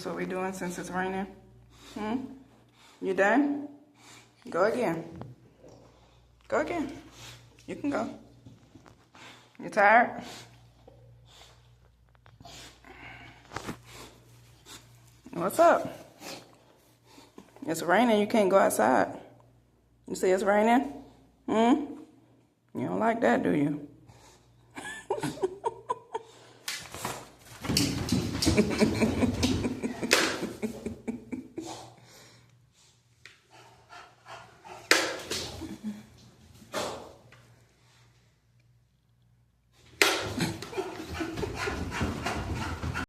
That's what we're doing since it's raining. You done? Go again. Go again. You can go. You tired? What's up? It's raining. You can't go outside. You see it's raining? You don't like that, do you?